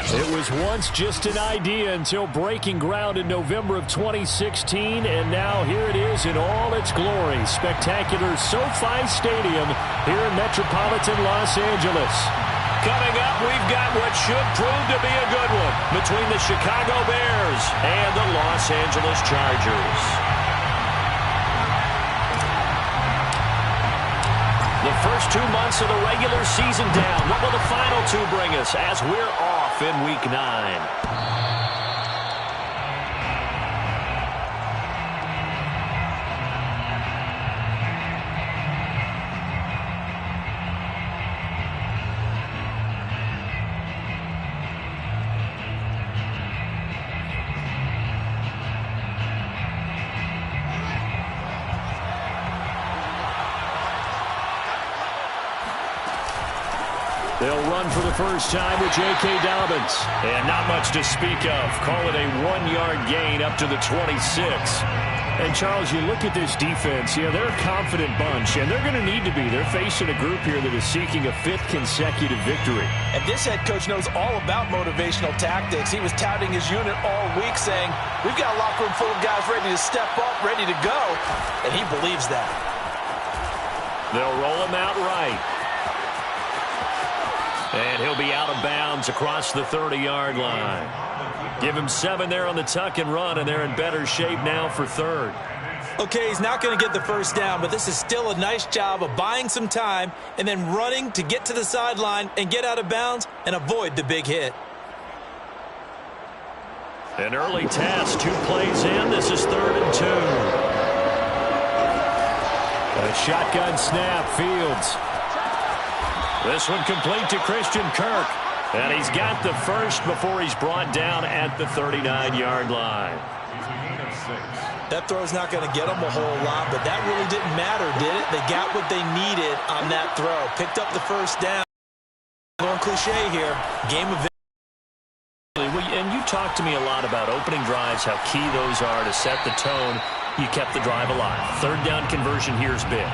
It was once just an idea until breaking ground in November of 2016, and now here it is in all its glory. Spectacular SoFi Stadium here in metropolitan Los Angeles. Coming up, we've got what should prove to be a good one between the Chicago Bears and the Los Angeles Chargers. The first 2 months of the regular season down. What will the final two bring us as we're off in Week 9? They'll run for the first time with J.K. Dobbins. And not much to speak of. Call it a 1-yard gain up to the 26. And, Charles, you look at this defense, they're a confident bunch, and they're going to need to be. They're facing a group here that is seeking a 5th consecutive victory. And this head coach knows all about motivational tactics. He was touting his unit all week saying, we've got a locker room full of guys ready to step up, ready to go. And he believes that. They'll roll him out right. And he'll be out of bounds across the 30-yard line. Give him 7 there on the tuck and run, and they're in better shape now for 3rd. Okay, he's not going to get the first down, but this is still a nice job of buying some time and then running to get to the sideline and get out of bounds and avoid the big hit. An early test, 2 plays in. This is 3rd and 2. A shotgun snap, Fields. This one complete to Christian Kirk. And he's got the first before he's brought down at the 39-yard line. That throw's not going to get them a whole lot, but that really didn't matter, did it? They got what they needed on that throw. Picked up the first down. Going cliche here. Game of victory. And you talked to me a lot about opening drives, how key those are to set the tone. You kept the drive alive. 3rd down conversion here is big.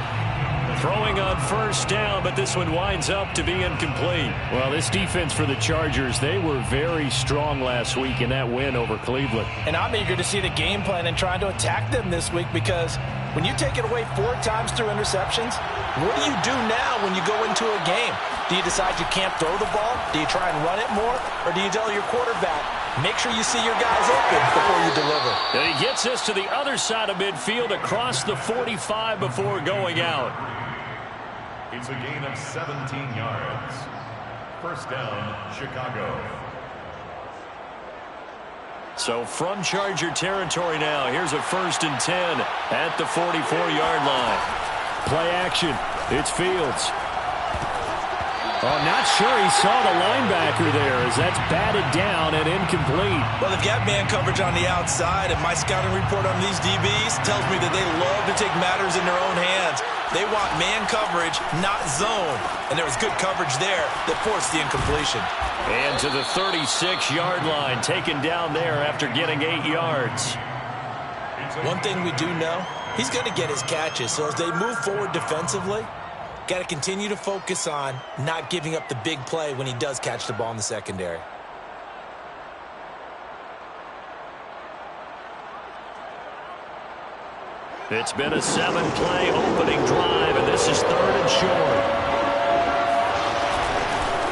Throwing on first down, but this one winds up to be incomplete. Well, this defense for the Chargers, they were very strong last week in that win over Cleveland. And I'm eager to see the game plan and trying to attack them this week, because when you take it away 4 times through interceptions, what do you do now when you go into a game? Do you decide you can't throw the ball? Do you try and run it more? Or do you tell your quarterback, make sure you see your guys open before you deliver? And he gets us to the other side of midfield across the 45 before going out. It's a gain of 17 yards. First down, Chicago. So from Charger territory now, here's a 1st and 10 at the 44-yard line. Play action. It's Fields. Oh, not sure he saw the linebacker there as that's batted down and incomplete. Well, they've got man coverage on the outside, and my scouting report on these DBs tells me that they love to take matters in their own hands. They want man coverage, not zone. And there was good coverage there that forced the incompletion. And to the 36-yard line, taken down there after getting 8 yards. One thing we do know, he's going to get his catches. So as they move forward defensively, got to continue to focus on not giving up the big play when he does catch the ball in the secondary. It's been a 7-play opening drive, and this is 3rd and short.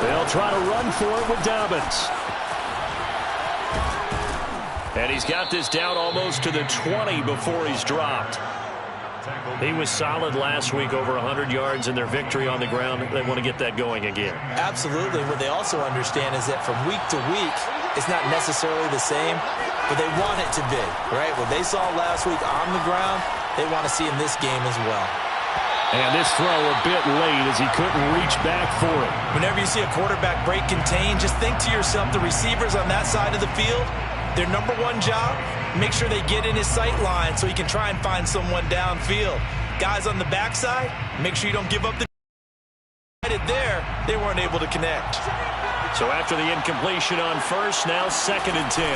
They'll try to run for it with Dobbins. And he's got this down almost to the 20 before he's dropped. He was solid last week, over 100 yards in their victory on the ground. They want to get that going again. Absolutely. What they also understand is that from week to week, it's not necessarily the same, but they want it to be, right? What they saw last week on the ground, they want to see in this game as well. And this throw a bit late as he couldn't reach back for it. Whenever you see a quarterback break contain, just think to yourself, the receivers on that side of the field, their number one job, make sure they get in his sight line so he can try and find someone downfield. Guys on the backside, make sure you don't give up the there. They weren't able to connect. So after the incompletion on first, now 2nd and 10.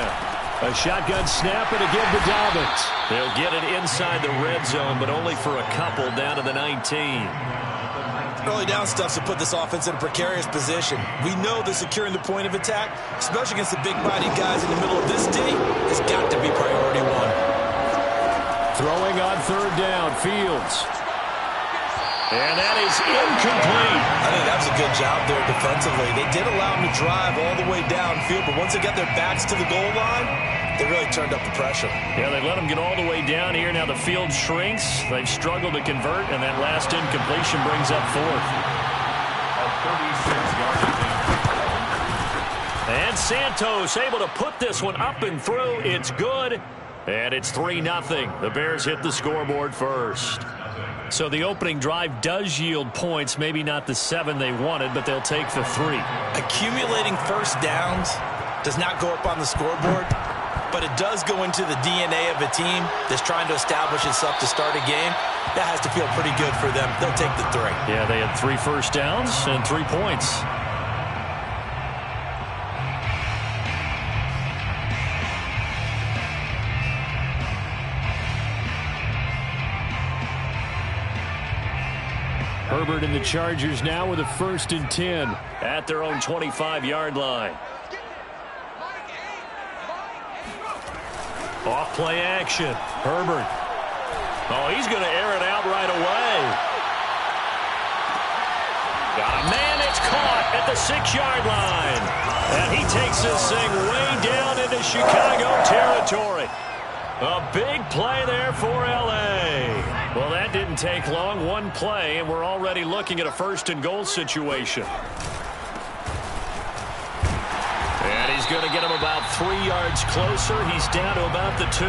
A shotgun snap and a give to Dobbins. They'll get it inside the red zone, but only for a couple down to the 19. Early down stuff's to put this offense in a precarious position. We know that securing the point of attack, especially against the big-bodied guys in the middle of this D, has got to be priority one. Throwing on third down, Fields. And that is incomplete. I think that was a good job there defensively. They did allow them to drive all the way downfield, but once they got their backs to the goal line, they really turned up the pressure. Yeah, they let them get all the way down here. Now the field shrinks. They've struggled to convert, and that last incompletion brings up fourth. A 36-yard attempt. And Santos able to put this one up and through. It's good. And it's 3-0. The Bears hit the scoreboard first. So the opening drive does yield points. Maybe not the 7 they wanted, but they'll take the 3. Accumulating first downs does not go up on the scoreboard, but it does go into the DNA of a team that's trying to establish itself to start a game. That has to feel pretty good for them. They'll take the 3. Yeah, they had 3 first downs and 3 points. Herbert and the Chargers now with a 1st and 10 at their own 25-yard line. Off play action. Herbert. Oh, he's going to air it out right away. Got a man. It's caught at the 6-yard line. And he takes this thing way down into Chicago territory. A big play there for L.A. Well, that didn't take long. One play, and we're already looking at a 1st and goal situation. And he's going to get him about 3 yards closer. He's down to about the 2.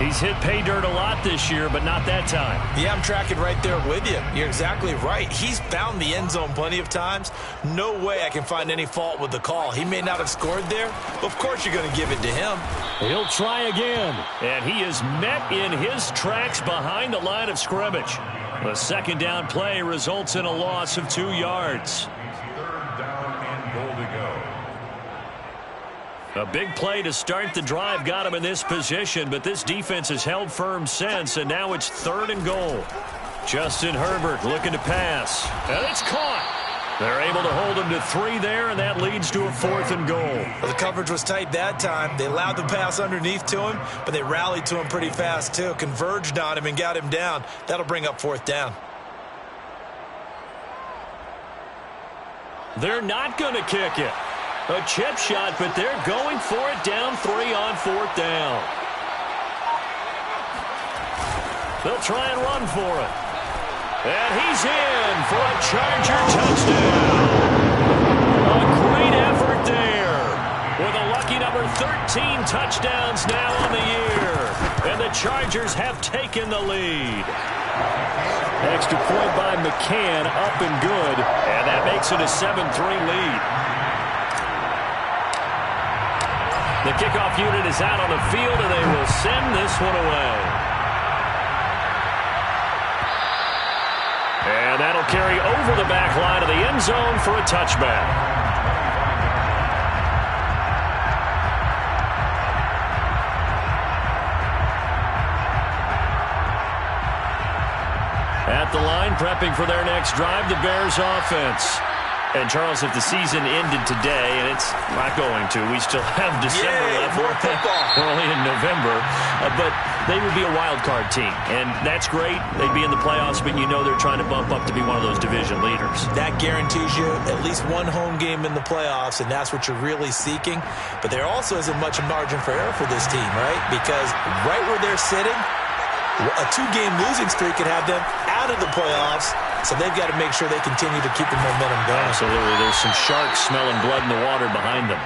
He's hit pay dirt a lot this year, but not that time. Yeah, I'm tracking right there with you. You're exactly right. He's found the end zone plenty of times. No way I can find any fault with the call. He may not have scored there, but of course you're going to give it to him. He'll try again, and he is met in his tracks behind the line of scrimmage. The 2nd down play results in a loss of 2 yards. 3rd down and goal to go. A big play to start the drive got him in this position, but this defense has held firm since, and now it's 3rd and goal. Justin Herbert looking to pass, and it's caught. They're able to hold him to 3 there, and that leads to a 4th and goal. Well, the coverage was tight that time. They allowed the pass underneath to him, but they rallied to him pretty fast, too. Converged on him and got him down. That'll bring up 4th down. They're not going to kick it. A chip shot, but they're going for it down 3 on 4th down. They'll try and run for it. And he's in for a Charger touchdown. A great effort there. With a lucky number 13 touchdowns now on the year. And the Chargers have taken the lead. Extra point by McCann, up and good. And that makes it a 7-3 lead. The kickoff unit is out on the field, and they will send this one away. And that'll carry over the back line of the end zone for a touchback. At the line, prepping for their next drive, the Bears offense. And, Charles, if the season ended today, and it's not going to, we still have December left. More football. We're only in November. But they would be a wild card team, and that's great. They'd be in the playoffs, but you know they're trying to bump up to be one of those division leaders. That guarantees you at least one home game in the playoffs, and that's what you're really seeking. But there also isn't much margin for error for this team, right? Because right where they're sitting, a 2-game losing streak could have them out of the playoffs. So they've got to make sure they continue to keep the momentum going. Absolutely. There's some sharks smelling blood in the water behind them.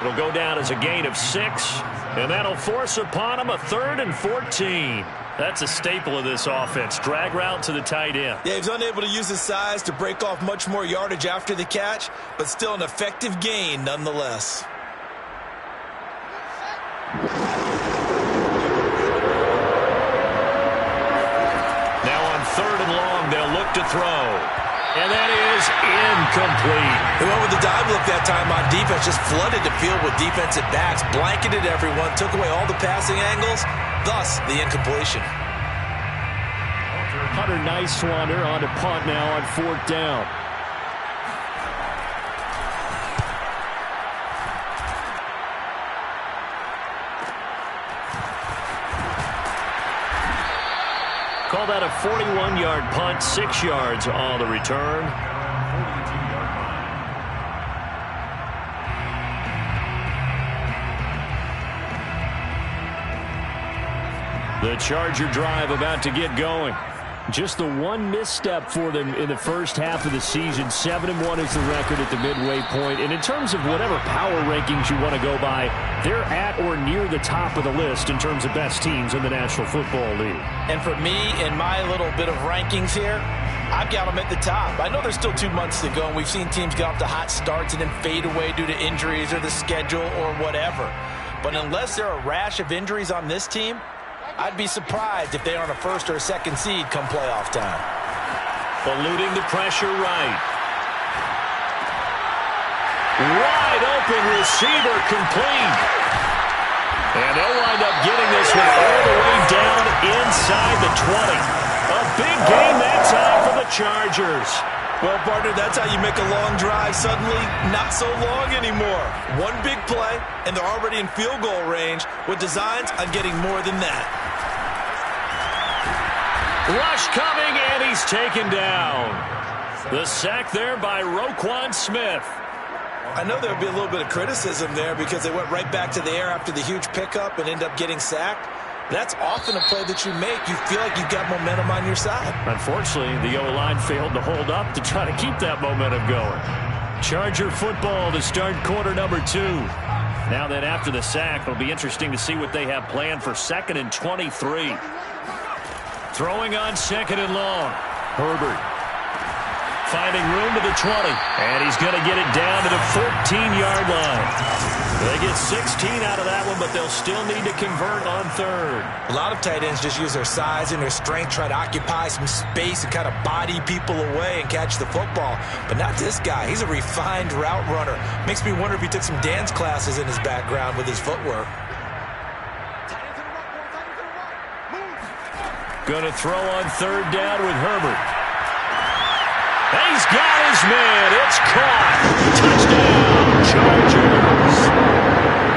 It'll go down as a gain of 6, and that'll force upon them a 3rd and 14. That's a staple of this offense. Drag route to the tight end. Yeah, he's unable to use his size to break off much more yardage after the catch, but still an effective gain nonetheless. Now on 3rd and long, they'll look to throw. And that is incomplete. They went with the dive look that time on defense, just flooded the field with defensive backs, blanketed everyone, took away all the passing angles, thus the incompletion. Another nice one. They're on to punt now on 4th down. Call that a 41-yard punt, 6 yards on the return. 42-yard line. The Charger drive about to get going. Just the one misstep for them in the first half of the season. 7-1 is the record at the midway point. And in terms of whatever power rankings you want to go by, they're at or near the top of the list in terms of best teams in the National Football League. And for me, in my little bit of rankings here, I've got them at the top. I know there's still 2 months to go, and we've seen teams get off to hot starts and then fade away due to injuries or the schedule or whatever. But unless there are a rash of injuries on this team, I'd be surprised if they aren't a 1st or a 2nd seed come playoff time. Eluding the pressure right. Wide open receiver complete. And they'll wind up getting this one all the way down inside the 20. A big game that time for the Chargers. Well, partner, that's how you make a long drive suddenly not so long anymore. One big play, and they're already in field goal range with designs on getting more than that. Rush coming, and he's taken down. The sack there by Roquan Smith. I know there'll be a little bit of criticism there because they went right back to the air after the huge pickup and end up getting sacked. That's often a play that you make. You feel like you've got momentum on your side. Unfortunately, the O-line failed to hold up to try to keep that momentum going. Charger football to start quarter number 2. Now that after the sack, it'll be interesting to see what they have planned for 2nd and 23. Throwing on 2nd and long. Herbert finding room to the 20. And he's going to get it down to the 14-yard line. They get 16 out of that one, but they'll still need to convert on 3rd. A lot of tight ends just use their size and their strength, try to occupy some space and kind of body people away and catch the football. But not this guy. He's a refined route runner. Makes me wonder if he took some dance classes in his background with his footwork. Going to throw on 3rd down with Herbert. He's got his man. It's caught. Touchdown, Chargers.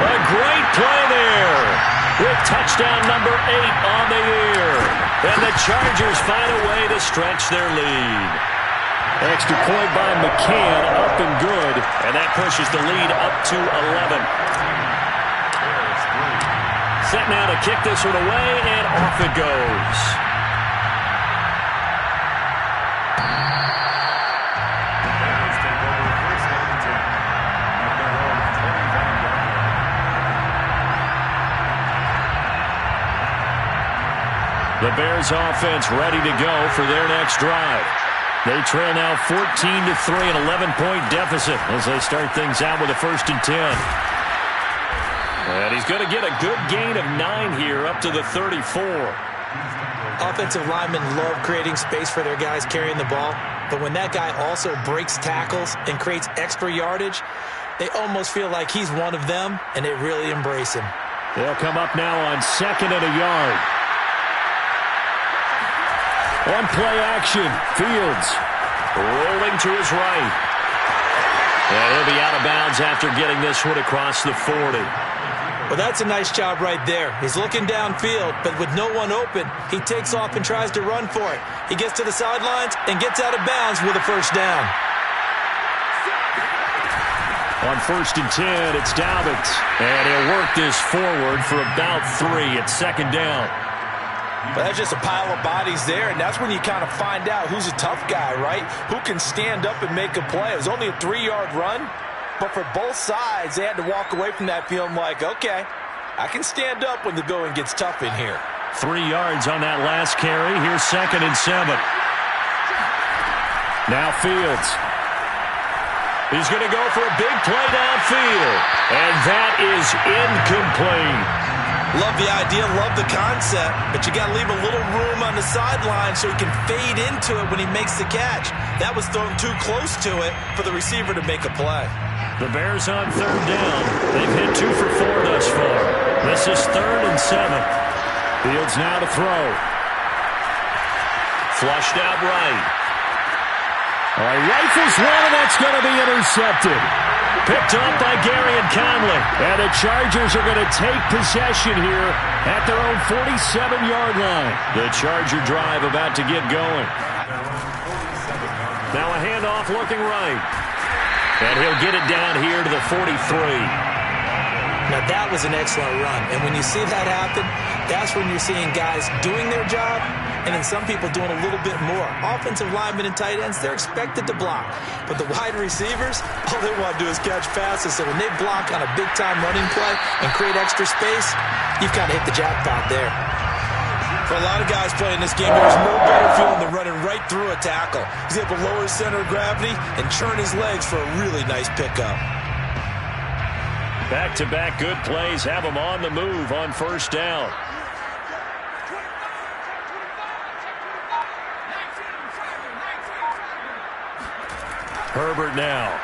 A great play there with touchdown number 8 on the year. And the Chargers find a way to stretch their lead. Extra point by McCann, up and good. And that pushes the lead up to 11. Set now to kick this one away, and off it goes. The Bears offense ready to go for their next drive. They trail now 14-3, an 11-point deficit as they start things out with a 1st and 10. And he's going to get a good gain of 9 here up to the 34. Offensive linemen love creating space for their guys carrying the ball, but when that guy also breaks tackles and creates extra yardage, they almost feel like he's one of them, and they really embrace him. They'll come up now on 2nd and a yard. On play action, Fields rolling to his right. And he'll be out of bounds after getting this one across the 40. Well, that's a nice job right there. He's looking downfield, but with no one open, he takes off and tries to run for it. He gets to the sidelines and gets out of bounds with a 1st down. On 1st and 10, it's Dobbins. And he'll work this forward for about 3 at 2nd down. But that's just a pile of bodies there, and that's when you kind of find out who's a tough guy, right? Who can stand up and make a play. It was only a 3-yard run, but for both sides, they had to walk away from that feeling like, okay, I can stand up when the going gets tough in here. 3 yards on that last carry. Here's 2nd and 7. Now Fields. He's going to go for a big play downfield, and that is incomplete. Love the idea, love the concept, but you got to leave a little room on the sideline so he can fade into it when he makes the catch. That was thrown too close to it for the receiver to make a play. The Bears on 3rd down. They've hit 2 for 4 thus far. This is 3rd and 7. Fields now to throw. Flushed out right. Rifles one, and that's going to be intercepted. Picked up by Gary and Conley. And the Chargers are going to take possession here at their own 47-yard line. The Charger drive about to get going. Now a handoff looking right. And he'll get it down here to the 43. Now that was an excellent run. And when you see that happen, that's when you're seeing guys doing their job and then some people doing a little bit more. Offensive linemen and tight ends, they're expected to block. But the wide receivers, all they want to do is catch passes. So when they block on a big-time running play and create extra space, you've kind of hit the jackpot there. For a lot of guys playing this game, there's no better feeling than running right through a tackle. He's able to lower his center of gravity and churn his legs for a really nice pickup. Back-to-back good plays have them on the move on first down. Herbert now.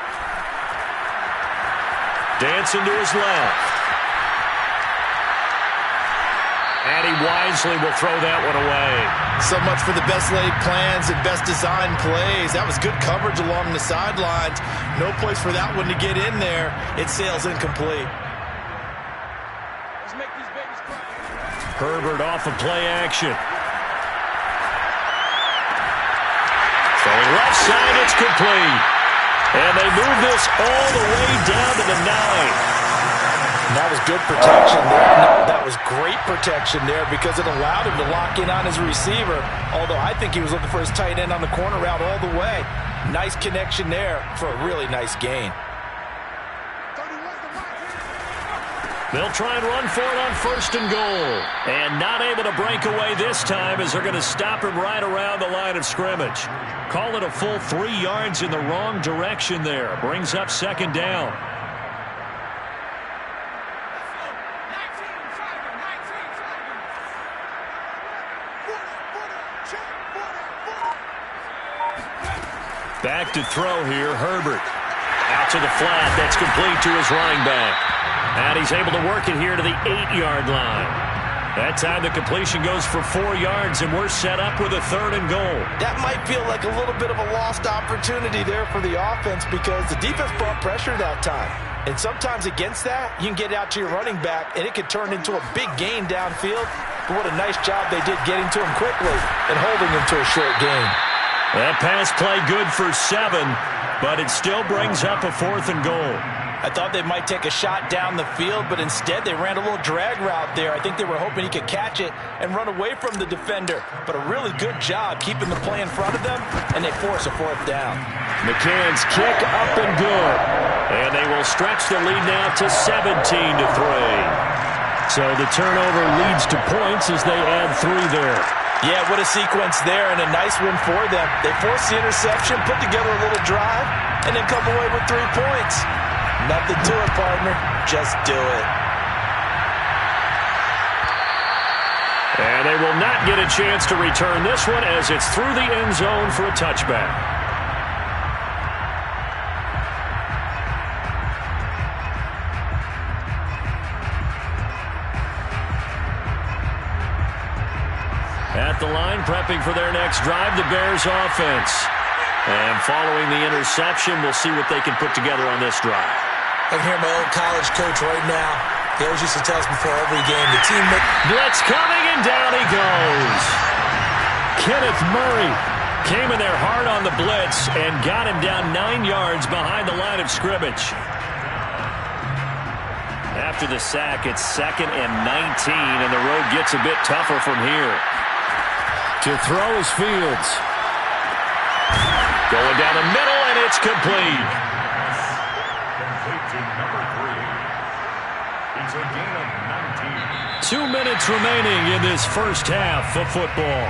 Dancing to his left. And he wisely will throw that one away. So much for the best laid plans and best designed plays. That was good coverage along the sidelines. No place for that one to get in there. It sails incomplete. Let's make these babies cry. Herbert off of play action. Throwing left side, it's complete. And they move this all the way down to the 9. That was good protection there. No, that was great protection there because it allowed him to lock in on his receiver. Although I think he was looking for his tight end on the corner route all the way. Nice connection there for a really nice gain. They'll try and run for it on first and goal. And not able to break away this time as they're going to stop him right around the line of scrimmage. Call it a full 3 yards in the wrong direction there. Brings up second down. Back to throw here, Herbert. Out to the flat, that's complete to his running back. And he's able to work it here to the 8-yard line. That time the completion goes for 4 yards, and we're set up with a third and goal. That might feel like a little bit of a lost opportunity there for the offense because the defense brought pressure that time. And sometimes against that, you can get out to your running back, and it could turn into a big gain downfield. But what a nice job they did getting to him quickly and holding him to a short gain. That pass play good for 7, but it still brings up a fourth and goal. I thought they might take a shot down the field, but instead they ran a little drag route there. I think they were hoping he could catch it and run away from the defender. But a really good job keeping the play in front of them, and they force a fourth down. McCann's kick up and good. And they will stretch the lead now to 17-3. So the turnover leads to points as they add 3 there. Yeah, what a sequence there, and a nice one for them. They forced the interception, put together a little drive, and then come away with 3 points. Nothing to it, partner. Just do it. And they will not get a chance to return this one as it's through the end zone for a touchback. At the line, prepping for their next drive, the Bears offense. And following the interception, we'll see what they can put together on this drive. I can hear my old college coach right now. He always used to tell us before every game, the team... Blitz coming, and down he goes. Kenneth Murray came in there hard on the blitz and got him down 9 yards behind the line of scrimmage. After the sack, it's 2nd and 19, and the road gets a bit tougher from here. To throw is Fields. Going down the middle, and it's complete. Complete to number 3. It's a gain of 19. 2 minutes remaining in this first half of football.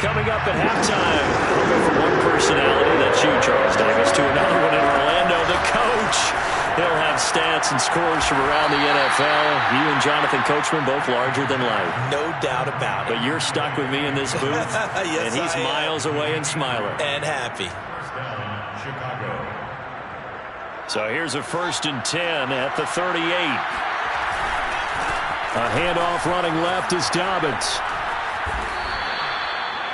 Coming up at halftime, we'll go from one personality, that's you, Charles Davis, to another one in Orlando, the coach. He'll have stats and scores from around the NFL. You and Jonathan Coachman, both larger than life. No doubt about it. But you're stuck with me in this booth, yes, and he's miles away and smiling. And happy. First down, Chicago. So here's a 1st and 10 at the 38. A handoff running left is Dobbins.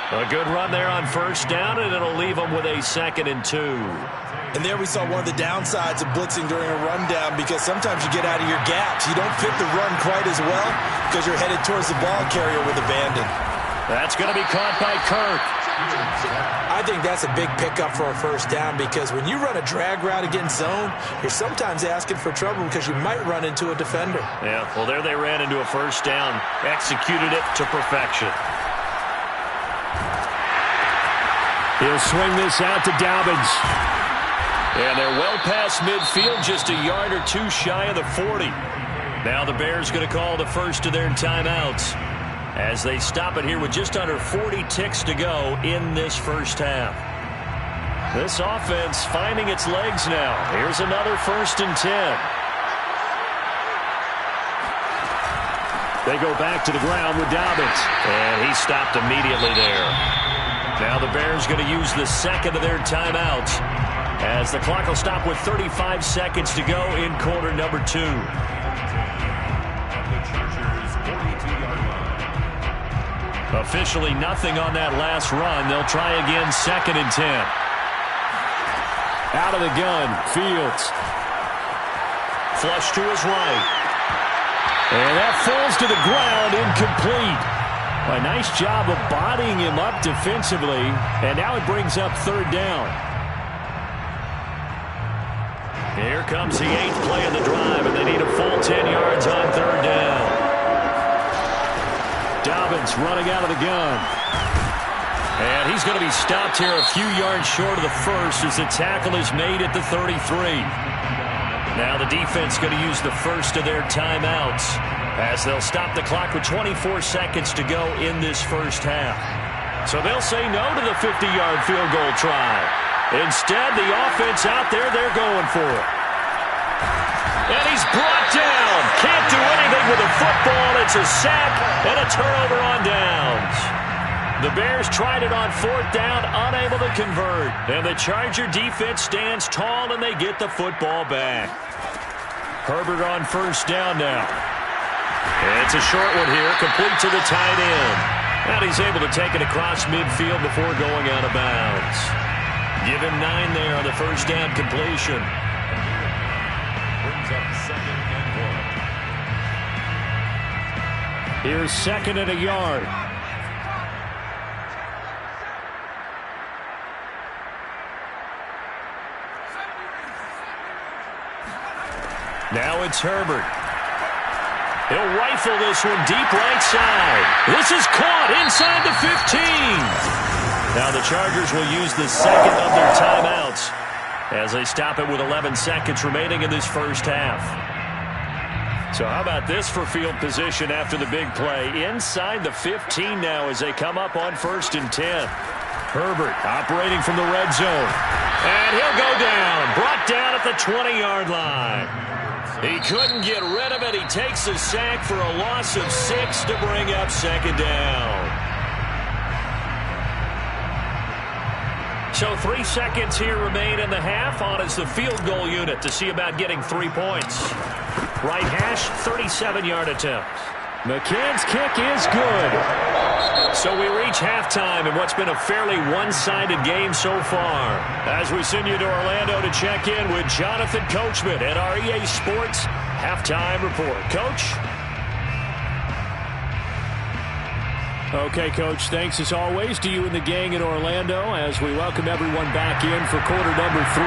A good run there on 1st down, and it'll leave them with a 2nd and 2. And there we saw one of the downsides of blitzing during a rundown, because sometimes you get out of your gaps. You don't fit the run quite as well because you're headed towards the ball carrier with abandon. That's going to be caught by Kirk. I think that's a big pickup for a 1st down, because when you run a drag route against zone, you're sometimes asking for trouble because you might run into a defender. Yeah, well, there they ran into a 1st down, executed it to perfection. He'll swing this out to Dobbins. And they're well past midfield, just a yard or two shy of the 40. Now the Bears going to call the first of their timeouts as they stop it here with just under 40 ticks to go in this 1st half. This offense finding its legs now. Here's another 1st and 10. They go back to the ground with Dobbins. And he stopped immediately there. Now the Bears going to use the 2nd of their timeouts as the clock will stop with 35 seconds to go in quarter number 2. Officially nothing on that last run. They'll try again, 2nd and 10. Out of the gun, Fields. Flush to his right. And that falls to the ground, incomplete. A nice job of bodying him up defensively, and now it brings up 3rd down. Here comes the 8th play of the drive, and they need a full 10 yards on 3rd down. Dobbins running out of the gun. And he's going to be stopped here a few yards short of the 1st as the tackle is made at the 33. Now the defense going to use the 1st of their timeouts as they'll stop the clock with 24 seconds to go in this 1st half. So they'll say no to the 50-yard field goal try. Instead, the offense out there, they're going for it. And he's brought down. Can't do anything with the football. It's a sack and a turnover on downs. The Bears tried it on 4th down, unable to convert. And the Charger defense stands tall, and they get the football back. Herbert on 1st down now. It's a short one here, complete to the tight end. And he's able to take it across midfield before going out of bounds. Give him 9 there on the 1st down completion. Brings up 2nd and 1. Here's 2nd and a yard. Now it's Herbert. He'll rifle this one deep right side. This is caught inside the 15. Now the Chargers will use the 2nd of their timeouts as they stop it with 11 seconds remaining in this 1st half. So how about this for field position after the big play? Inside the 15 now as they come up on 1st and 10. Herbert operating from the red zone. And he'll go down. Brought down at the 20-yard line. He couldn't get rid of it. He takes a sack for a loss of 6 to bring up 2nd down. So 3 seconds here remain in the half. On is the field goal unit to see about getting 3 points. Right hash, 37-yard attempt. McCann's kick is good. So we reach halftime in what's been a fairly one-sided game so far. As we send you to Orlando to check in with Jonathan Coachman at our EA Sports Halftime Report. Coach? Okay, Coach, thanks as always to you and the gang in Orlando as we welcome everyone back in for quarter number 3.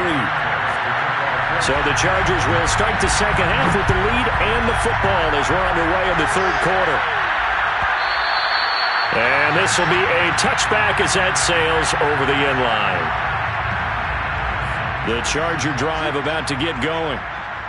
So the Chargers will start the 2nd half with the lead and the football as we're underway in the 3rd quarter. And this will be a touchback as that sails over the end line. The Charger drive about to get going.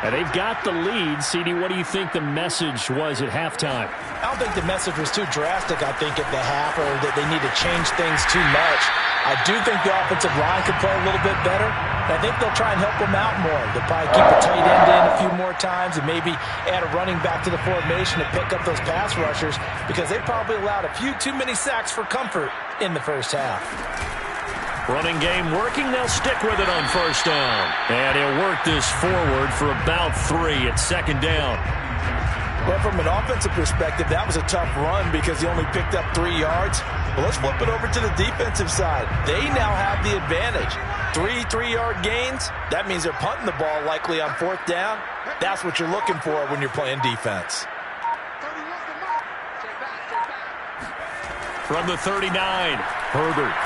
And they've got the lead. CD, what do you think the message was at halftime? I don't think the message was too drastic, I think, at the half, or that they need to change things too much. I do think the offensive line could play a little bit better. And I think they'll try and help them out more. They'll probably keep a tight end in a few more times and maybe add a running back to the formation to pick up those pass rushers, because they probably allowed a few too many sacks for comfort in the 1st half. Running game working. They'll stick with it on first down. And he'll work this forward for about 3 at second down. Well, from an offensive perspective, that was a tough run because he only picked up 3 yards. Well, let's flip it over to the defensive side. They now have the advantage. 3 3-yard gains. That means they're punting the ball likely on fourth down. That's what you're looking for when you're playing defense. From the 39, Herbert.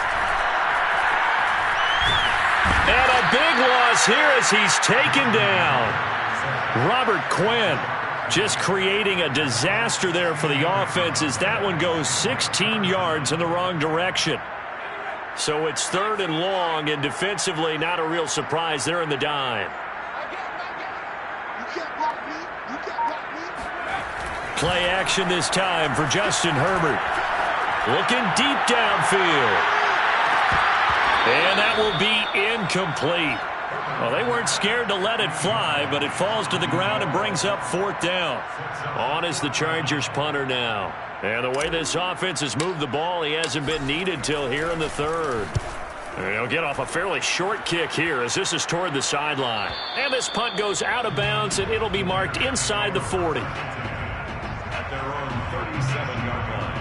And a big loss here as he's taken down. Robert Quinn just creating a disaster there for the offense as that one goes 16 yards in the wrong direction. So it's 3rd and long, and defensively not a real surprise. They're in the dime. Play action this time for Justin Herbert. Looking deep downfield. And that will be incomplete. Well, they weren't scared to let it fly, but it falls to the ground and brings up 4th down. On is the Chargers punter now. And the way this offense has moved the ball, he hasn't been needed till here in the 3rd. And he'll get off a fairly short kick here as this is toward the sideline. And this punt goes out of bounds, and it'll be marked inside the 40. At their own 37-yard line.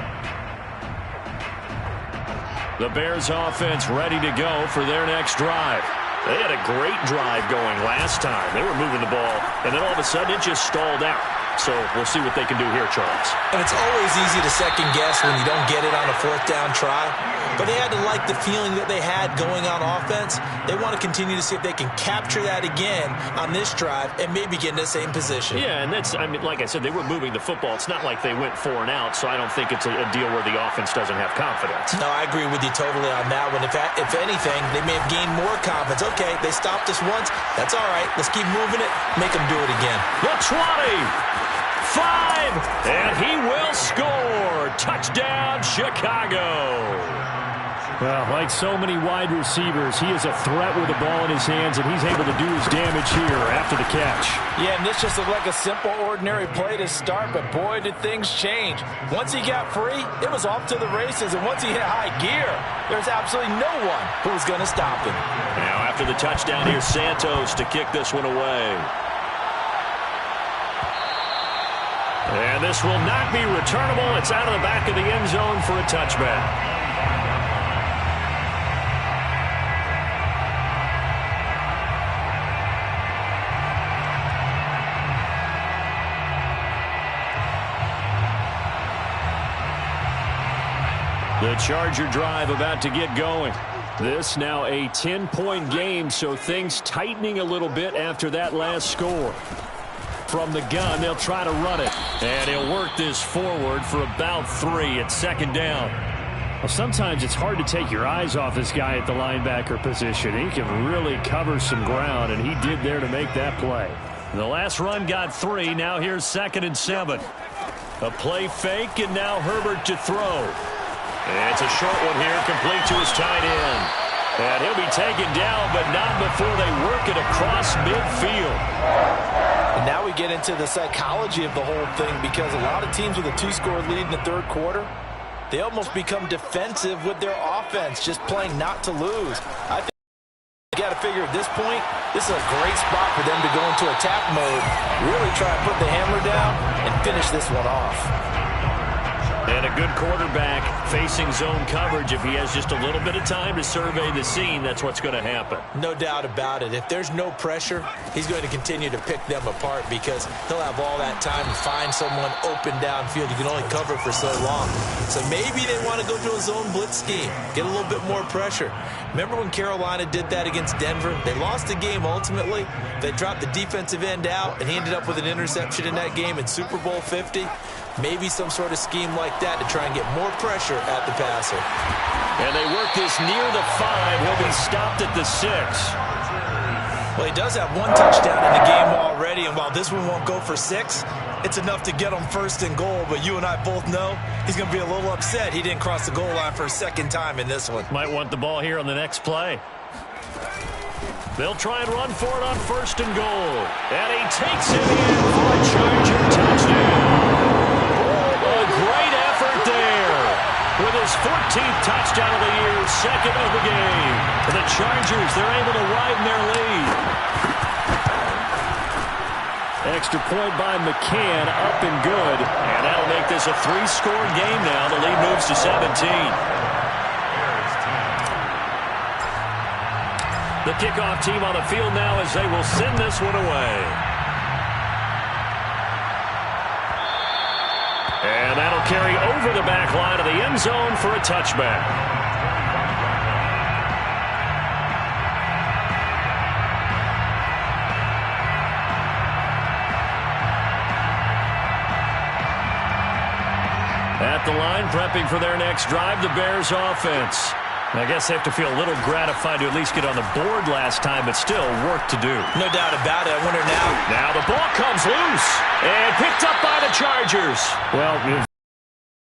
The Bears offense ready to go for their next drive. They had a great drive going last time. They were moving the ball, and then all of a sudden it just stalled out. So we'll see what they can do here, Charles. And it's always easy to second guess when you don't get it on a 4th down try. But they had to like the feeling that they had going on offense. They want to continue to see if they can capture that again on this drive and maybe get in the same position. Yeah, and that's, I mean, like I said, they were moving the football. It's not like they went 4 and out, so I don't think it's a deal where the offense doesn't have confidence. No, I agree with you totally on that one. If anything, they may have gained more confidence. Okay, they stopped us once. That's all right. Let's keep moving it. Make them do it again. The 20. 5, and he will score. Touchdown, Chicago. Well, like so many wide receivers, he is a threat with the ball in his hands, and he's able to do his damage here after the catch. Yeah, and this just looked like a simple, ordinary play to start, but boy, did things change. Once he got free, it was off to the races, and once he hit high gear, there's absolutely no one who was going to stop him. Now, after the touchdown, here's Santos to kick this one away. And this will not be returnable. It's out of the back of the end zone for a touchback. The Charger drive about to get going. This now a 10-point game, so things tightening a little bit after that last score. From the gun, they'll try to run it. And he'll work this forward for about 3 at second down. Well, sometimes it's hard to take your eyes off this guy at the linebacker position. He can really cover some ground, and he did there to make that play. The last run got 3. Now here's 2nd and 7. A play fake, and now Herbert to throw. And it's a short one here, complete to his tight end. And he'll be taken down, but not before they work it across midfield. And now we get into the psychology of the whole thing because a lot of teams with a 2-score lead in the 3rd quarter, they almost become defensive with their offense, just playing not to lose. I think you got to figure at this point, this is a great spot for them to go into attack mode, really try to put the hammer down and finish this one off. And a good quarterback facing zone coverage. If he has just a little bit of time to survey the scene, that's what's going to happen. No doubt about it. If there's no pressure, he's going to continue to pick them apart because he'll have all that time to find someone open downfield. You can only cover for so long. So maybe they want to go to a zone blitz scheme, get a little bit more pressure. Remember when Carolina did that against Denver? They lost the game ultimately. They dropped the defensive end out, and he ended up with an interception in that game in Super Bowl 50. Maybe some sort of scheme like that to try and get more pressure at the passer. And they work this near the 5. He'll be stopped at the 6. Well, he does have 1 touchdown in the game already, and while this one won't go for 6, it's enough to get him 1st and goal. But you and I both know he's going to be a little upset he didn't cross the goal line for a 2nd time in this one. Might want the ball here on the next play. They'll try and run for it on 1st and goal. And he takes it in for a Charger touchdown. A great effort there with his 14th touchdown of the year, second of the game. For the Chargers, they're able to widen their lead. Extra point by McCann, up and good. And that'll make this a 3-score game now. The lead moves to 17. The kickoff team on the field now as they will send this one away. And that'll carry over the back line of the end zone for a touchback. At the line, prepping for their next drive, the Bears offense. I guess they have to feel a little gratified to at least get on the board last time, but still work to do. No doubt about it. I wonder now. Now the ball comes loose and picked up by the Chargers. Well,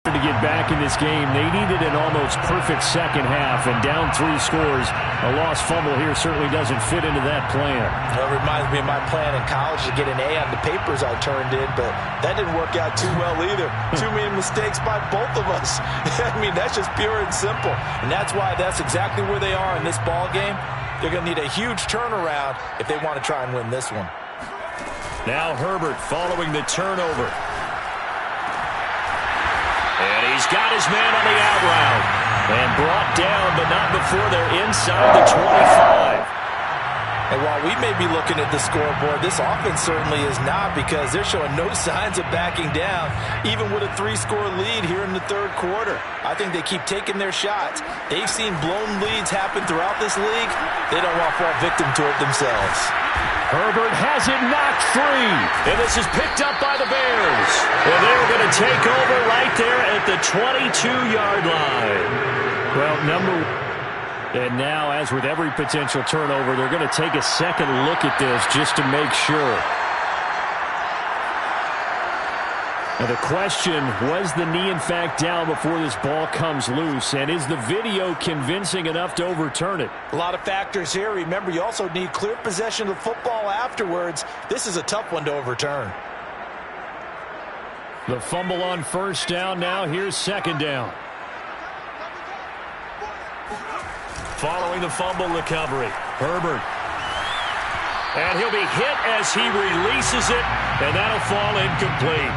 to get back in this game, they needed an almost perfect second half, and down 3 scores. A lost fumble here certainly doesn't fit into that plan. It reminds me of my plan in college to get an A on the papers I turned in, but that didn't work out too well either. Too many mistakes by both of us. I mean, that's just pure and simple. And that's why that's exactly where they are in this ball game. They're going to need a huge turnaround if they want to try and win this one. Now Herbert following the turnover. And he's got his man on the out route. And brought down, but not before they're inside the 25. And while we may be looking at the scoreboard, this offense certainly is not, because they're showing no signs of backing down, even with a 3-score lead here in the third quarter. I think they keep taking their shots. They've seen blown leads happen throughout this league. They don't want to fall victim to it themselves. Herbert has it knocked free. And this is picked up by the Bears. And they're going to take over right there at the 22-yard line. Well, and now, as with every potential turnover, they're going to take a second look at this just to make sure. Now the question, was the knee in fact down before this ball comes loose? And is the video convincing enough to overturn it? A lot of factors here. Remember, you also need clear possession of the football afterwards. This is a tough one to overturn. The fumble on first down now. Here's second down. Following the fumble recovery, Herbert. And he'll be hit as he releases it, and that'll fall incomplete.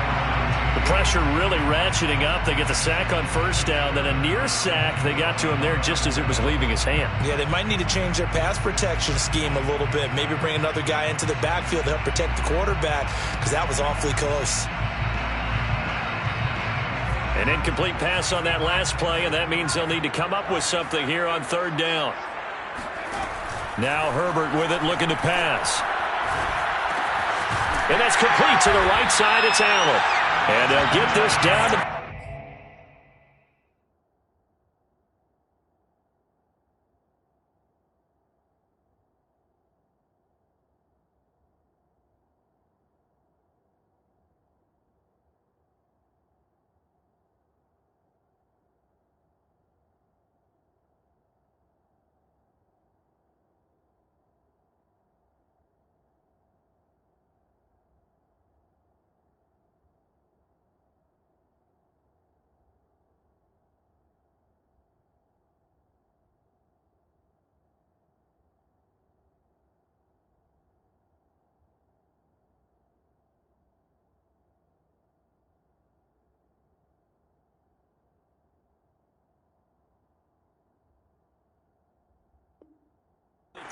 The pressure really ratcheting up. They get the sack on first down, then a near sack. They got to him there just as it was leaving his hand. Yeah, they might need to change their pass protection scheme a little bit. Maybe bring another guy into the backfield to help protect the quarterback, because that was awfully close. An incomplete pass on that last play, and that means they'll need to come up with something here on third down. Now Herbert with it, looking to pass. And that's complete to the right side. It's Allen. And they'll get this down to...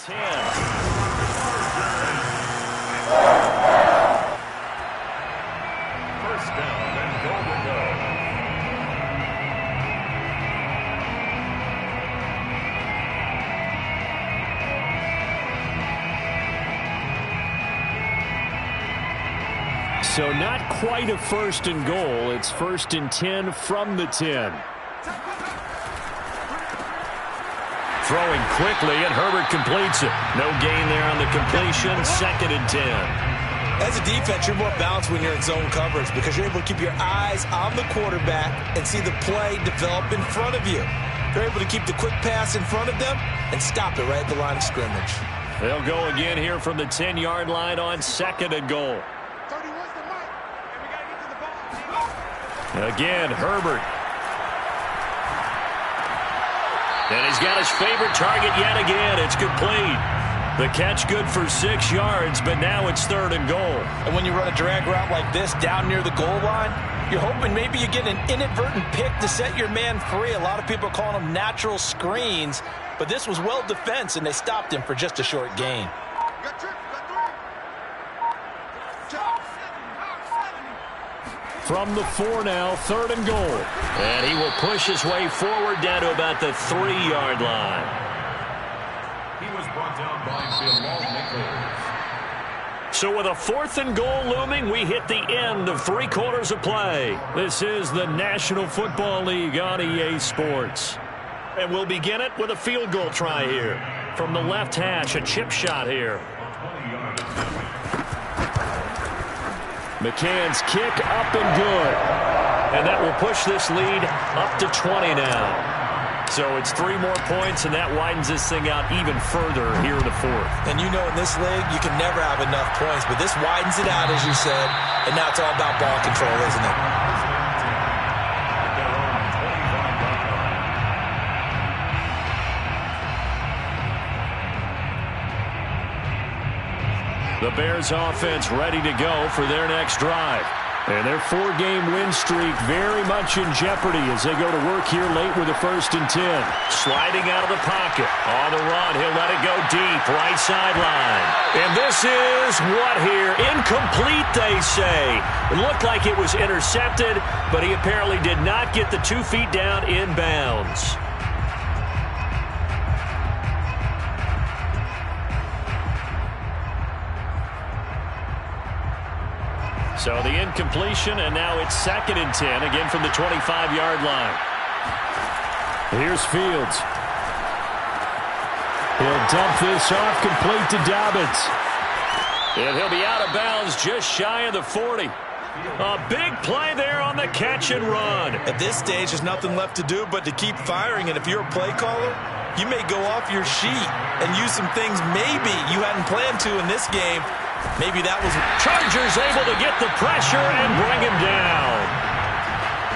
First down and goal to go. So not quite a first and goal. It's first and 10 from the 10. Throwing quickly, and Herbert completes it. No gain there on the completion. Second and 10. As a defense, you're more balanced when you're in zone coverage because you're able to keep your eyes on the quarterback and see the play develop in front of you. You're able to keep the quick pass in front of them and stop it right at the line of scrimmage. They'll go again here from the 10-yard line on second and goal. Again, Herbert. And he's got his favorite target yet again. It's complete. The catch good for 6 yards, but now it's 3rd and goal. And when you run a drag route like this down near the goal line, you're hoping maybe you get an inadvertent pick to set your man free. A lot of people are calling them natural screens, but this was well defense, and they stopped him for just a short gain. From the 4 now, 3rd and goal. And he will push his way forward down to about the 3-yard line. He was brought down by Bilal Nichols. So with a 4th and goal looming, we hit the end of 3 quarters of play. This is the National Football League on EA Sports. And we'll begin it with a field goal try here. From the left hash, a chip shot here. McCann's kick up and good. And that will push this lead up to 20 now. So it's 3 more points, and that widens this thing out even further here in the 4th. And you know in this league, you can never have enough points, but this widens it out, as you said, and now it's all about ball control, isn't it? The Bears offense ready to go for their next drive. And their 4-game win streak very much in jeopardy as they go to work here late with a 1st and 10. Sliding out of the pocket. On the run, he'll let it go deep, right sideline. And this is what here? Incomplete, they say. It looked like it was intercepted, but he apparently did not get the 2 feet down in bounds. So the incompletion, and now it's 2nd and 10, again from the 25-yard line. Here's Fields. He'll dump this off, complete to Dobbins. And he'll be out of bounds just shy of the 40. A big play there on the catch and run. At this stage, there's nothing left to do but to keep firing, and if you're a play caller, you may go off your sheet and use some things maybe you hadn't planned to in this game. Maybe that was... Chargers able to get the pressure and bring him down.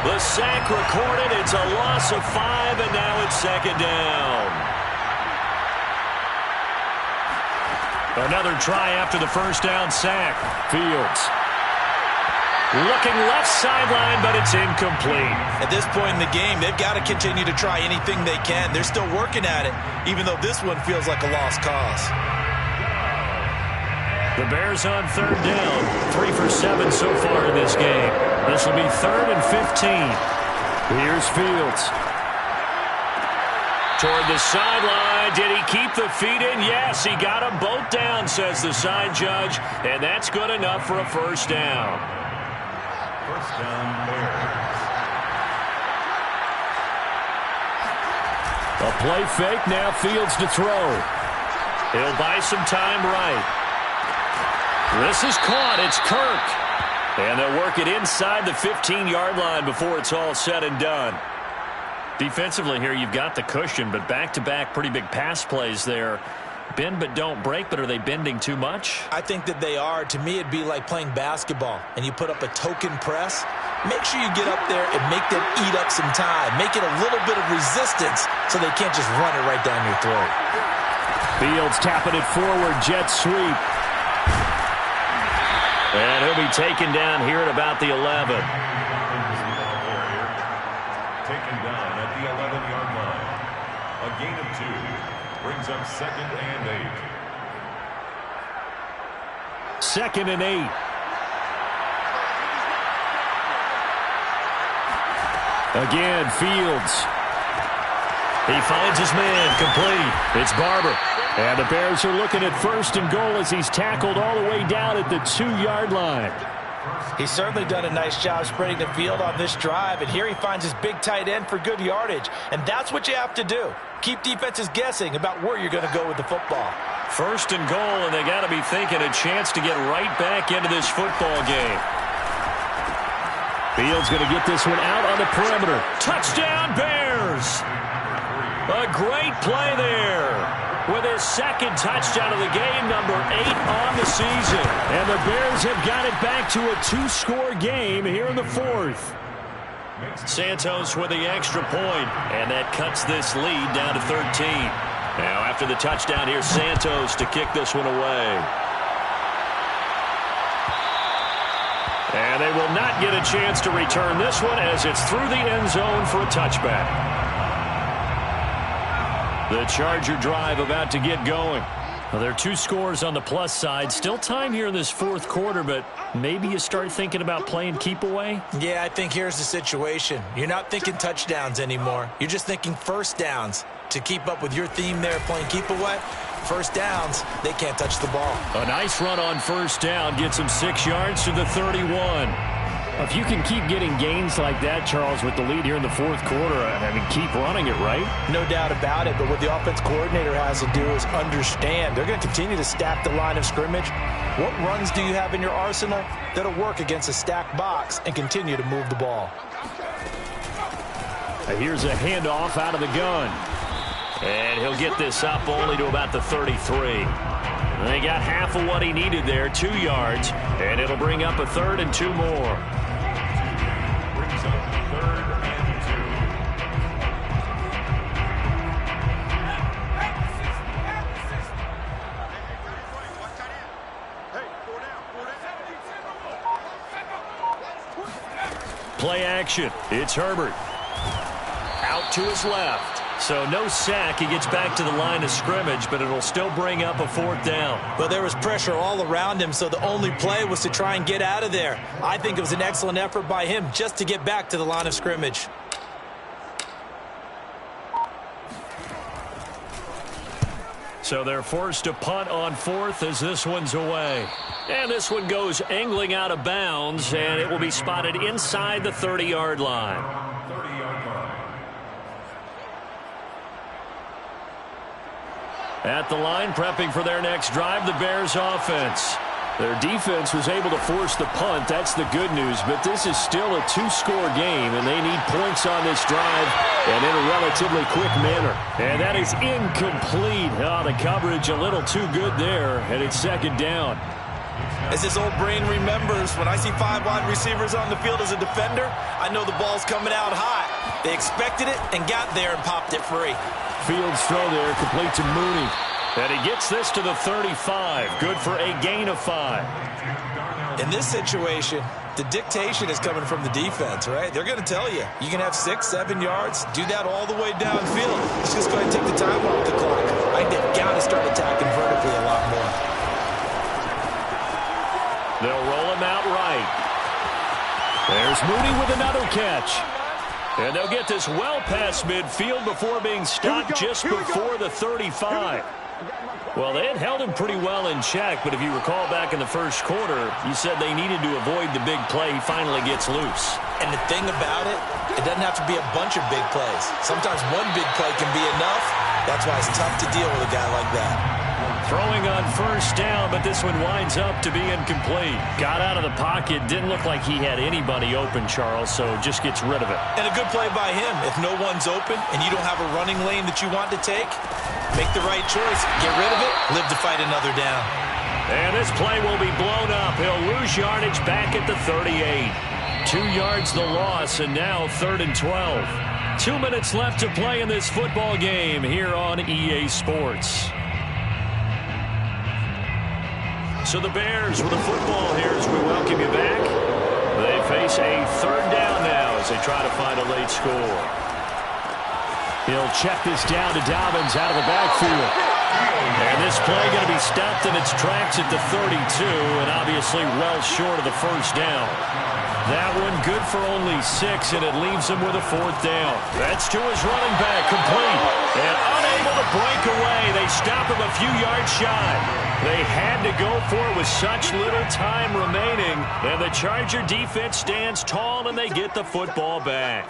The sack recorded. It's a loss of 5, and now it's 2nd down. Another try after the 1st down sack. Fields. Looking left sideline, but it's incomplete. At this point in the game, they've got to continue to try anything they can. They're still working at it, even though this one feels like a lost cause. The Bears on 3rd down. 3 for 7 so far in this game. This will be 3rd and 15. Here's Fields. Toward the sideline. Did he keep the feet in? Yes, he got them both down, says the side judge. And that's good enough for a 1st down. 1st down, Bears. A play fake. Now Fields to throw. He'll buy some time right. This is caught. It's Kirk. And they'll work it inside the 15-yard line before it's all said and done. Defensively here, you've got the cushion, but back-to-back pretty big pass plays there. Bend but don't break, but are they bending too much? I think that they are. To me, it'd be like playing basketball, and you put up a token press. Make sure you get up there and make them eat up some time. Make it a little bit of resistance so they can't just run it right down your throat. Fields tapping it forward, jet sweep. And he'll be taken down here at about the 11. Taken down at the 11-yard line. A gain of 2 brings up 2nd and 8. 2nd and 8. Again, Fields. He finds his man, complete. It's Barber. And the Bears are looking at 1st and goal as he's tackled all the way down at the 2-yard line. He's certainly done a nice job spreading the field on this drive, and here he finds his big tight end for good yardage. And that's what you have to do. Keep defenses guessing about where you're going to go with the football. 1st and goal, and they got to be thinking a chance to get right back into this football game. Fields going to get this one out on the perimeter. Touchdown, Bears! A great play there. With his 2nd touchdown of the game, number 8 on the season. And the Bears have got it back to a 2-score game here in the 4th. Santos with the extra point, and that cuts this lead down to 13. Now after the touchdown, here's Santos to kick this one away. And they will not get a chance to return this one as it's through the end zone for a touchback. The Charger drive about to get going. Well, there are 2 scores on the plus side. Still time here in this fourth quarter, but maybe you start thinking about playing keep away? Yeah, I think here's the situation. You're not thinking touchdowns anymore. You're just thinking first downs. To keep up with your theme there, playing keep away, first downs, they can't touch the ball. A nice run on first down gets him 6 yards to the 31. If you can keep getting gains like that, Charles, with the lead here in the fourth quarter, I mean, keep running it, right? No doubt about it, but what the offense coordinator has to do is understand. They're going to continue to stack the line of scrimmage. What runs do you have in your arsenal that'll work against a stacked box and continue to move the ball? Here's a handoff out of the gun. And he'll get this up only to about the 33. They got half of what he needed there, 2 yards, and it'll bring up a 3rd and 2 more. Brings up 3rd and 2. Play action. It's Herbert. Out to his left. So no sack. He gets back to the line of scrimmage, but it'll still bring up a 4th down. Well, there was pressure all around him, so the only play was to try and get out of there. I think it was an excellent effort by him just to get back to the line of scrimmage. So they're forced to punt on 4th as this one's away. And this one goes angling out of bounds, and it will be spotted inside the 30-yard line. 30-yard line. At the line, prepping for their next drive, the Bears offense. Their defense was able to force the punt. That's the good news. But this is still a 2-score game, and they need points on this drive and in a relatively quick manner. And that is incomplete. Oh, the coverage a little too good there, and it's 2nd down. As his old brain remembers, when I see 5 wide receivers on the field as a defender, I know the ball's coming out high. They expected it and got there and popped it free. Fields throw there, complete to Mooney. And he gets this to the 35. Good for a gain of 5. In this situation, the dictation is coming from the defense, right? They're going to tell you, you can have 6, 7 yards, do that all the way downfield. Let's just go ahead and take the time off the clock. I think they've got to start attacking vertically a lot more. They'll roll him out right. There's Mooney with another catch. And they'll get this well past midfield before being stopped just before the 35. Well, they had held him pretty well in check, but if you recall back in the first quarter, you said they needed to avoid the big play. He finally gets loose. And the thing about it, it doesn't have to be a bunch of big plays. Sometimes one big play can be enough. That's why it's tough to deal with a guy like that. Throwing on first down, but this one winds up to be incomplete. Got out of the pocket, didn't look like he had anybody open, Charles, so just gets rid of it. And a good play by him. If no one's open and you don't have a running lane that you want to take, make the right choice. Get rid of it, live to fight another down. And this play will be blown up. He'll lose yardage back at the 38. 2 yards the loss, and now 3rd and 12. 2 minutes left to play in this football game here on EA Sports. So the Bears with the football here as we welcome you back. They face a 3rd down now as they try to find a late score. He'll check this down to Dobbins out of the backfield. And this play going to be stopped in its tracks at the 32, and obviously well short of the first down. That one good for only 6, and it leaves him with a 4th down. That's to his running back, complete. And unable to break away. They stop him a few yards shy. They had to go for it with such little time remaining. And the Charger defense stands tall, and they get the football back.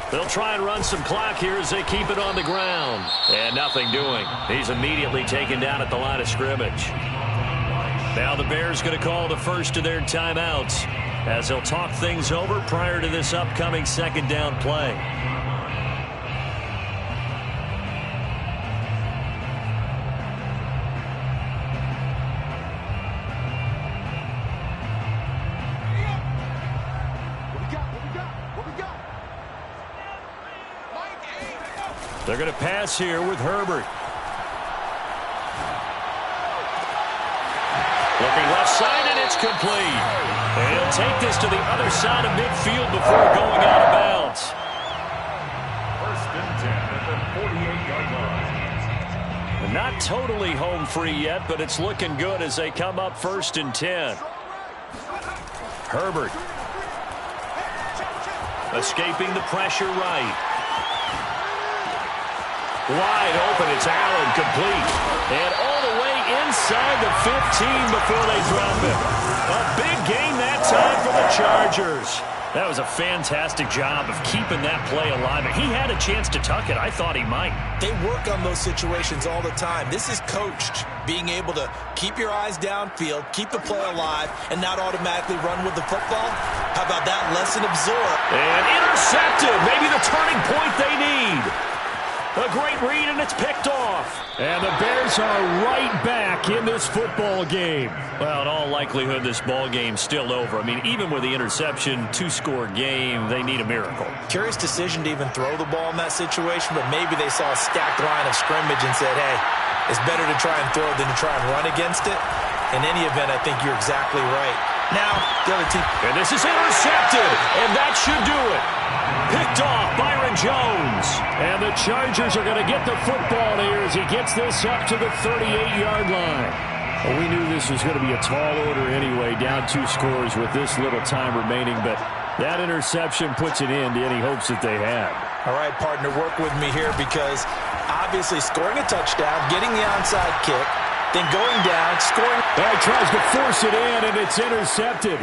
They'll try and run some clock here as they keep it on the ground. And nothing doing. He's immediately taken down at the line of scrimmage. Now the Bears going to call the first of their timeouts as they'll talk things over prior to this upcoming 2nd down play. They're going to pass here with Herbert. Looking left side, and it's complete. And he'll take this to the other side of midfield before going out of bounds. First and 10 at the 48-yard line. Not totally home free yet, but it's looking good as they come up first and 10. Herbert. Escaping the pressure right. Wide open, it's Allen, complete. And all the way inside the 15 before they drop him. A big gain that time for the Chargers. That was a fantastic job of keeping that play alive. And he had a chance to tuck it. I thought he might. They work on those situations all the time. This is coached, being able to keep your eyes downfield, keep the play alive, and not automatically run with the football. How about that lesson absorbed? And intercepted. Maybe the turning point they need. A great read, and it's picked off. And the Bears are right back in this football game. Well, in all likelihood, this ball game's still over. I mean, even with the interception, two-score game, they need a miracle. Curious decision to even throw the ball in that situation, but maybe they saw a stacked line of scrimmage and said, hey, it's better to try and throw than to try and run against it. In any event, I think you're exactly right. Now, the other team. And this is intercepted, and that should do it. Picked off Byron Jones. And the Chargers are going to get the football here as he gets this up to the 38-yard line. Well, we knew this was going to be a tall order anyway, down 2 scores with this little time remaining, but that interception puts an end to any hopes that they had. All right, partner, work with me here because obviously scoring a touchdown, getting the onside kick, then going down, scoring. He tries to force it in, and it's intercepted.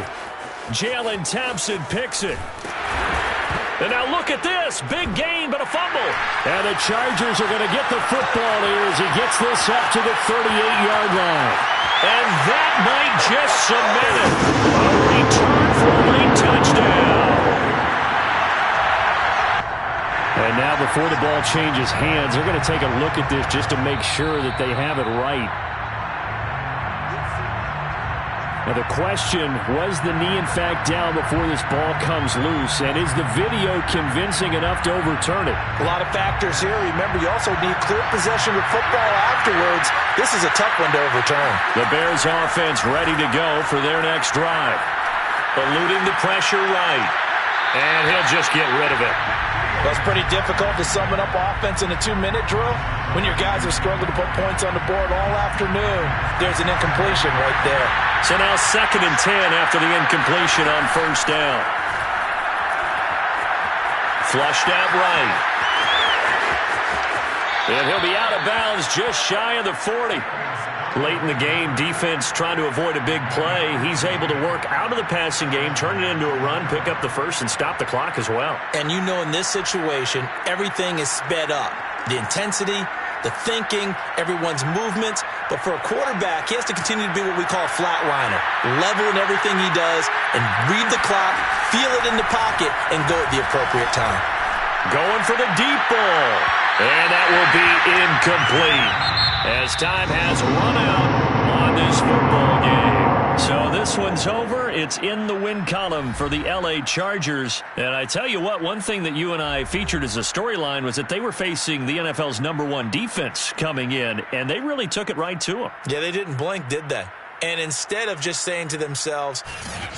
Jalen Thompson picks it. And now look at this. Big gain, but a fumble. And the Chargers are going to get the football here as he gets this up to the 38-yard line. And that might just cement it. A return for a late touchdown. And now before the ball changes hands, they're going to take a look at this just to make sure that they have it right. Now the question, was the knee in fact down before this ball comes loose? And is the video convincing enough to overturn it? A lot of factors here. Remember, you also need clear possession of football afterwards. This is a tough one to overturn. The Bears offense ready to go for their next drive. Eluding the pressure right. And he'll just get rid of it. Well, it's pretty difficult to sum it up offense in a 2-minute drill when your guys have struggled to put points on the board all afternoon. There's an incompletion right there. So now 2nd and 10 after the incompletion on first down. Flushed out right. And he'll be out of bounds just shy of the 40. Late in the game, defense trying to avoid a big play. He's able to work out of the passing game, turn it into a run, pick up the first, and stop the clock as well. And you know in this situation, everything is sped up. The intensity, the thinking, everyone's movements. But for a quarterback, he has to continue to be what we call a flatliner. Level in everything he does and read the clock, feel it in the pocket, and go at the appropriate time. Going for the deep ball. And that will be incomplete as time has run out on this football game. So this one's over. It's in the win column for the LA Chargers. And I tell you what, one thing that you and I featured as a storyline was that they were facing the NFL's #1 defense coming in, and they really took it right to them. Yeah, they didn't blink, did they? And instead of just saying to themselves,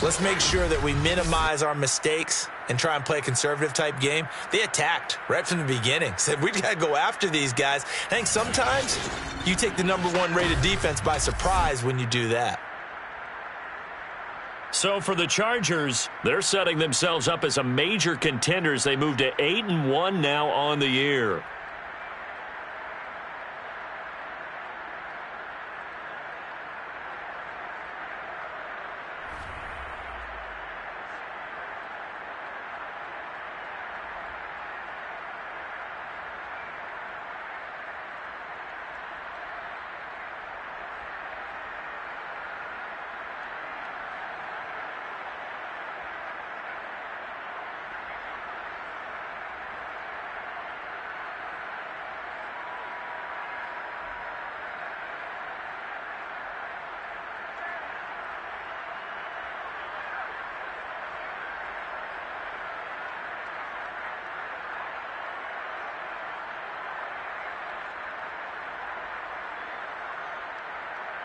let's make sure that we minimize our mistakes and try and play a conservative-type game, they attacked right from the beginning. Said, we got to go after these guys. I think sometimes you take the #1 rated defense by surprise when you do that. So for the Chargers, they're setting themselves up as a major contender as they move to 8-1 now on the year.